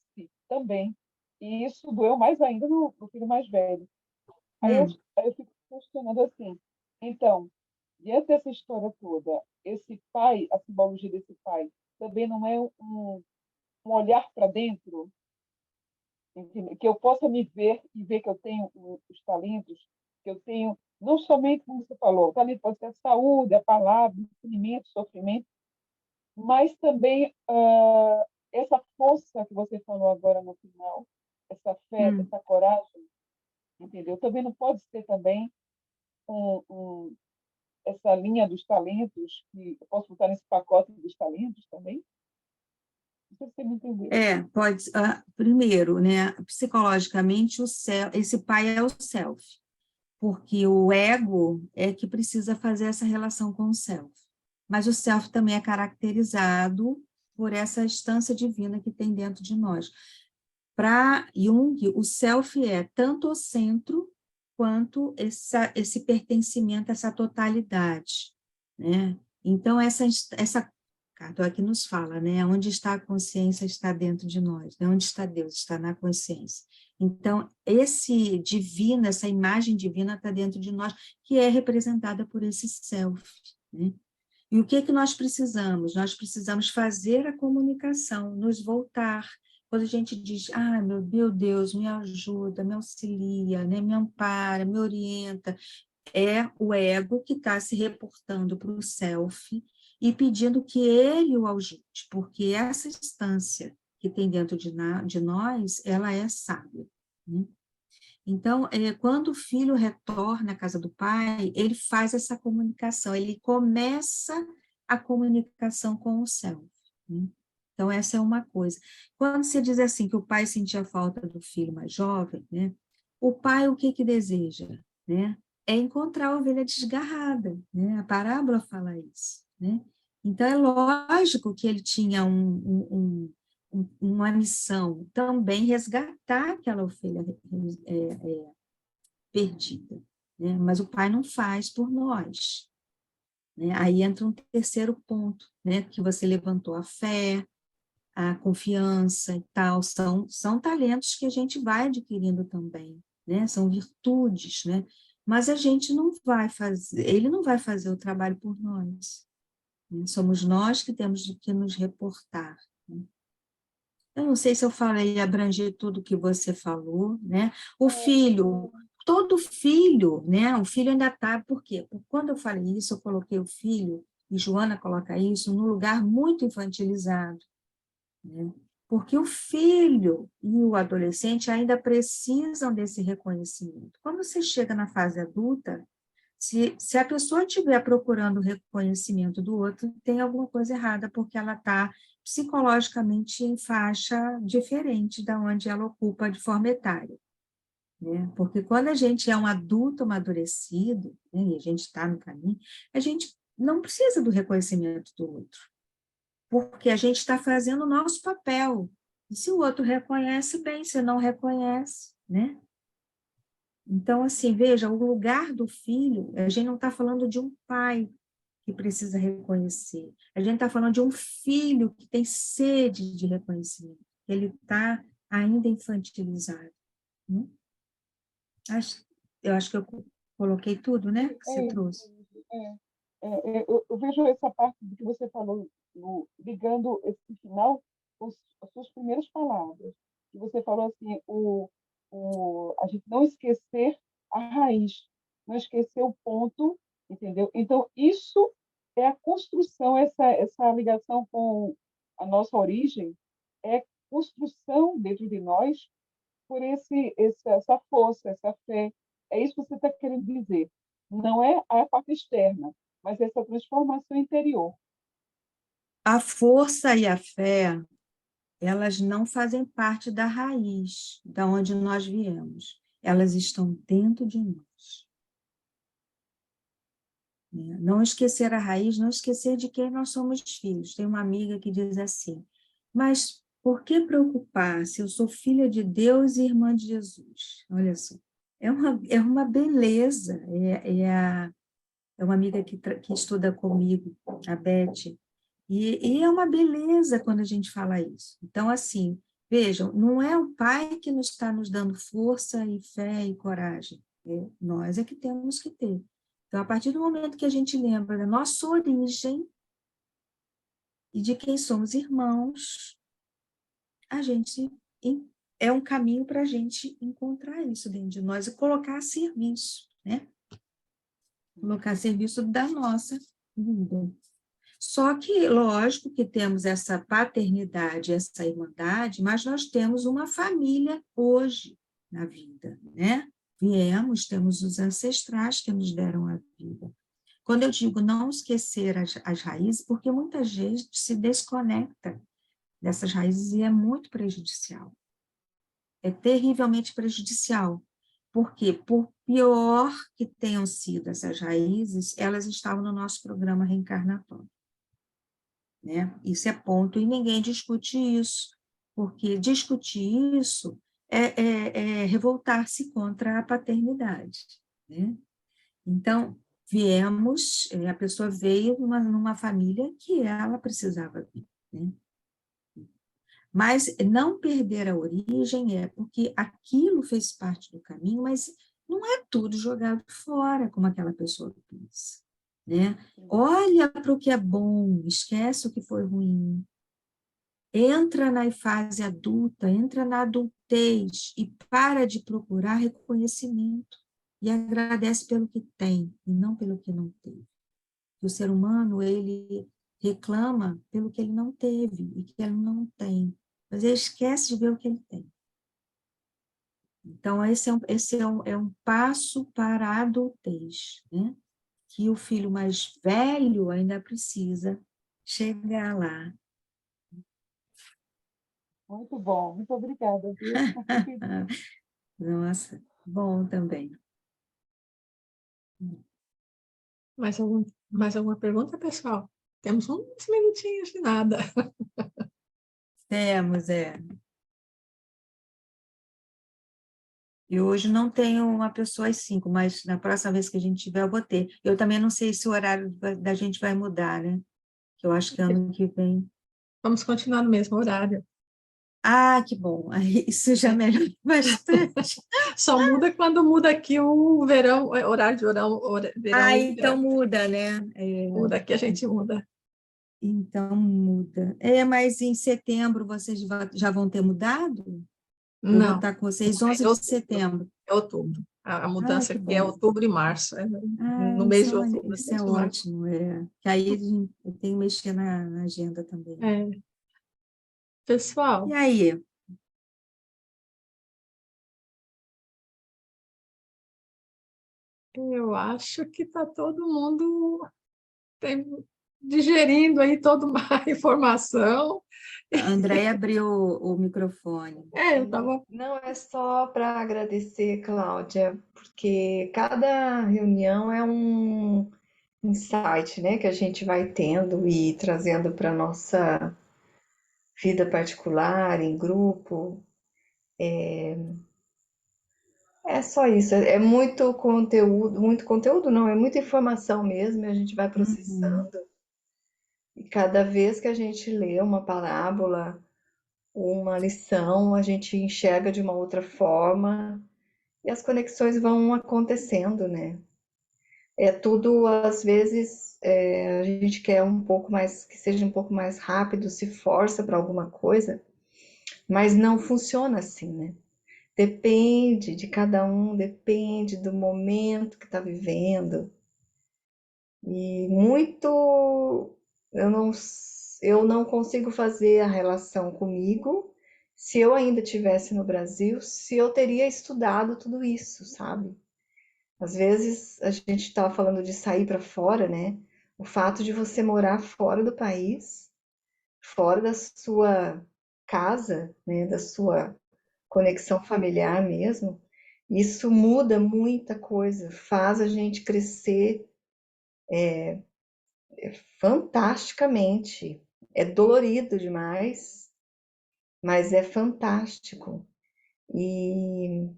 também. E isso doeu mais ainda no filho mais velho. Aí eu fico questionando assim, então, diante dessa história toda, esse pai, a simbologia desse pai, também não é um olhar para dentro, entende? Que eu possa me ver e ver que eu tenho os talentos, que eu tenho, não somente, como você falou, o talento pode ser a saúde, a palavra, o discernimento, o sofrimento, mas também essa força que você falou agora no final, essa fé, essa coragem, entendeu? Também não pode ser também essa linha dos talentos, que eu posso botar nesse pacote dos talentos também? Não sei se você me entendeu. Pode. Primeiro, né, psicologicamente, esse pai é o self, porque o ego é que precisa fazer essa relação com o self. Mas o self também é caracterizado por essa instância divina que tem dentro de nós. Para Jung, o self é tanto o centro quanto esse pertencimento, essa totalidade, né? Então, essa Kardec aqui nos fala, né? Onde está a consciência está dentro de nós, né? Onde está Deus? Está na consciência. Então, esse divino, essa imagem divina está dentro de nós, que é representada por esse self, né? E o que que nós precisamos? Nós precisamos fazer a comunicação, nos voltar. Quando a gente diz, meu Deus, me ajuda, me auxilia, né? Me ampara, me orienta, é o ego que está se reportando para o self e pedindo que ele o ajude, porque essa instância que tem dentro de nós, ela é sábia, né? Então, quando o filho retorna à casa do pai, ele faz essa comunicação, ele começa a comunicação com o self, né? Então, essa é uma coisa. Quando se diz assim, que o pai sentia falta do filho mais jovem, né? O pai, o que que deseja, né? É encontrar a ovelha desgarrada, né? A parábola fala isso, né? Então, é lógico que ele tinha uma missão, também resgatar aquela ovelha perdida, né? Mas o pai não faz por nós, né? Aí entra um terceiro ponto, né? Que você levantou, a fé, a confiança e tal, são talentos que a gente vai adquirindo também, né? São virtudes, né? Mas a gente não vai fazer, ele não vai fazer o trabalho por nós, né? Somos nós que temos que nos reportar, né? Eu não sei se eu falei, abranger tudo que você falou, né? O filho, todo filho, né? O filho ainda está, por quê? Porque quando eu falei isso, eu coloquei o filho, e Joana coloca isso, num lugar muito infantilizado, né? Porque o filho e o adolescente ainda precisam desse reconhecimento. Quando você chega na fase adulta, se a pessoa estiver procurando o reconhecimento do outro, tem alguma coisa errada, porque ela está psicologicamente em faixa diferente da onde ela ocupa de forma etária, né? Porque quando a gente é um adulto amadurecido, né, e a gente está no caminho, a gente não precisa do reconhecimento do outro, porque a gente está fazendo o nosso papel. E se o outro reconhece, bem, se não reconhece, né? Então, assim, veja, o lugar do filho, a gente não está falando de um pai que precisa reconhecer, a gente está falando de um filho que tem sede de reconhecimento, ele está ainda infantilizado, né? Eu acho que eu coloquei tudo, né, que você trouxe. Eu vejo essa parte do que você falou, ligando esse final com as suas primeiras palavras. Que você falou assim, a gente não esquecer a raiz, não esquecer o ponto, entendeu? Então, isso é a construção, essa ligação com a nossa origem, é construção dentro de nós por essa força, essa fé. É isso que você está querendo dizer. Não é a parte externa, mas essa transformação interior. A força e a fé, elas não fazem parte da raiz, da onde nós viemos. Elas estão dentro de nós. Não esquecer a raiz, não esquecer de quem nós somos filhos. Tem uma amiga que diz assim, mas por que preocupar se eu sou filha de Deus e irmã de Jesus? Olha só, é uma beleza. É uma amiga que estuda comigo, a Beth, e é uma beleza quando a gente fala isso. Então, assim, vejam, não é o pai que nos está nos dando força e fé e coragem, nós é que temos que ter. Então, a partir do momento que a gente lembra da nossa origem e de quem somos irmãos, a gente é um caminho para a gente encontrar isso dentro de nós e colocar a serviço, né? Colocar a serviço da nossa vida. Só que, lógico que temos essa paternidade, essa irmandade, mas nós temos uma família hoje na vida, né? Temos os ancestrais que nos deram a vida. Quando eu digo não esquecer as raízes, porque muita gente se desconecta dessas raízes e é muito prejudicial. É terrivelmente prejudicial. Por quê? Por pior que tenham sido essas raízes, elas estavam no nosso programa reencarnatório. né? Isso é ponto, e ninguém discute isso, porque discutir isso é revoltar-se contra a paternidade, né? Então, a pessoa veio numa família que ela precisava vir, né? Mas não perder a origem é porque aquilo fez parte do caminho, mas não é tudo jogado fora, como aquela pessoa pensa, né? Olha para o que é bom, esquece o que foi ruim. Entra na fase adulta, entra na adultez e para de procurar reconhecimento e agradece pelo que tem e não pelo que não teve. O ser humano, ele reclama pelo que ele não teve e que ele não tem, mas ele esquece de ver o que ele tem. Então, esse é um passo para a adultez, né? Que o filho mais velho ainda precisa chegar lá. Muito bom, muito obrigada, viu? Nossa, bom também. Mais alguma pergunta, pessoal? Temos uns minutinhos de nada. Temos. E hoje não tenho uma pessoa às 5, mas na próxima vez que a gente tiver, eu vou ter. Eu também não sei se o horário da gente vai mudar, né? Que eu acho que ano que vem. Vamos continuar no mesmo horário. Ah, que bom. Aí isso já melhora bastante. Só muda quando muda aqui o verão, horário de verão Ah, e então inverno. muda, né? Muda aqui, a gente muda. Então muda. Mas em setembro vocês já vão ter mudado? Eu vou Não, estar com vocês é 11 em de outubro. setembro. É outubro. A Ah, mudança que aqui é bom. outubro e março. Ah, No mês de outubro, no isso mês é de março. ótimo. Que aí eu tenho que mexer na agenda também. É. E Pessoal, aí? eu acho que está todo mundo digerindo aí toda uma informação. A Andréia abriu o microfone. Eu estava. Não é só para agradecer, Cláudia, porque cada reunião é um insight, né, que a gente vai tendo e trazendo para nossa vida particular, em grupo. É só isso, é muito conteúdo não, é muita informação mesmo, e a gente vai Uhum. processando. E cada vez que a gente lê uma parábola, uma lição, a gente enxerga de uma outra forma. E as conexões vão acontecendo, né? É tudo, às vezes, a gente quer um pouco mais, que seja um pouco mais rápido, se força para alguma coisa, mas não funciona assim, né? Depende de cada um, depende do momento que está vivendo. E muito, eu não, eu não consigo fazer a relação comigo se eu ainda estivesse no Brasil, se eu teria estudado tudo isso, sabe? Às vezes a gente estava falando de sair para fora, né? O fato de você morar fora do país, fora da sua casa, né? Da sua conexão familiar mesmo, isso muda muita coisa, faz a gente crescer fantasticamente. É dolorido demais, mas é fantástico. E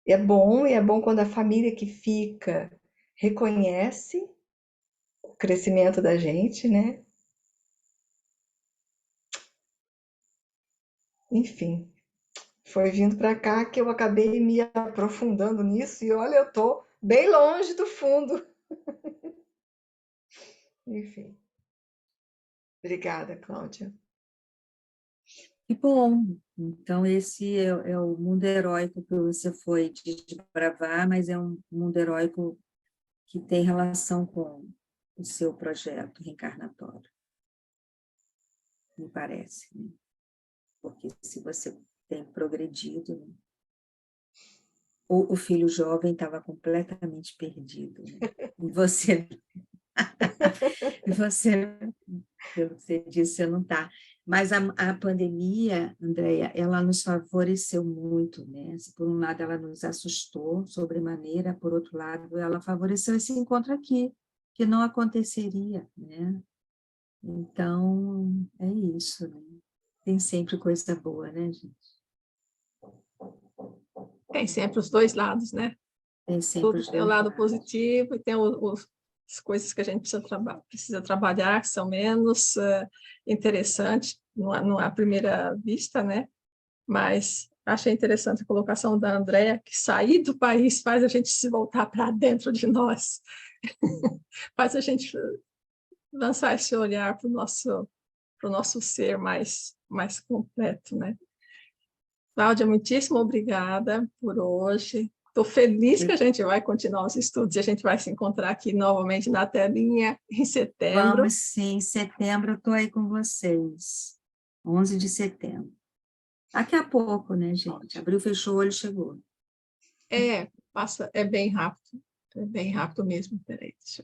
e é bom quando a família que fica reconhece o crescimento da gente, né? Enfim, foi vindo para cá que eu acabei me aprofundando nisso e olha, eu tô bem longe do fundo. Enfim, obrigada, Cláudia. Que bom. Então, esse é o mundo heróico que você foi desbravar, mas é um mundo heróico que tem relação com o seu projeto reencarnatório, me parece, né? Porque se você tem progredido, né? O filho jovem estava completamente perdido, né? E você, pelo que você disse, você não está. Mas a pandemia, Andréia, ela nos favoreceu muito, né? Por um lado, ela nos assustou sobremaneira, por outro lado, ela favoreceu esse encontro aqui, que não aconteceria, né? Então, é isso, né? Tem sempre coisa boa, né, gente? Tem sempre os dois lados, né? Tem sempre Tudo os tem o dois lado lados. positivo e tem as coisas que a gente precisa trabalhar, que são menos interessantes à primeira vista, né? Mas achei interessante a colocação da Andrea, que sair do país faz a gente se voltar para dentro de nós, faz a gente lançar esse olhar para o nosso ser mais completo, né? Cláudia, muitíssimo obrigada por hoje. Estou feliz que a gente vai continuar os estudos e a gente vai se encontrar aqui novamente na telinha em setembro. Vamos sim, em setembro eu estou aí com vocês. 11 de setembro. Daqui a pouco, né, gente? Abriu, fechou o olho, chegou. É bem rápido. É bem rápido mesmo. Peraí, deixa eu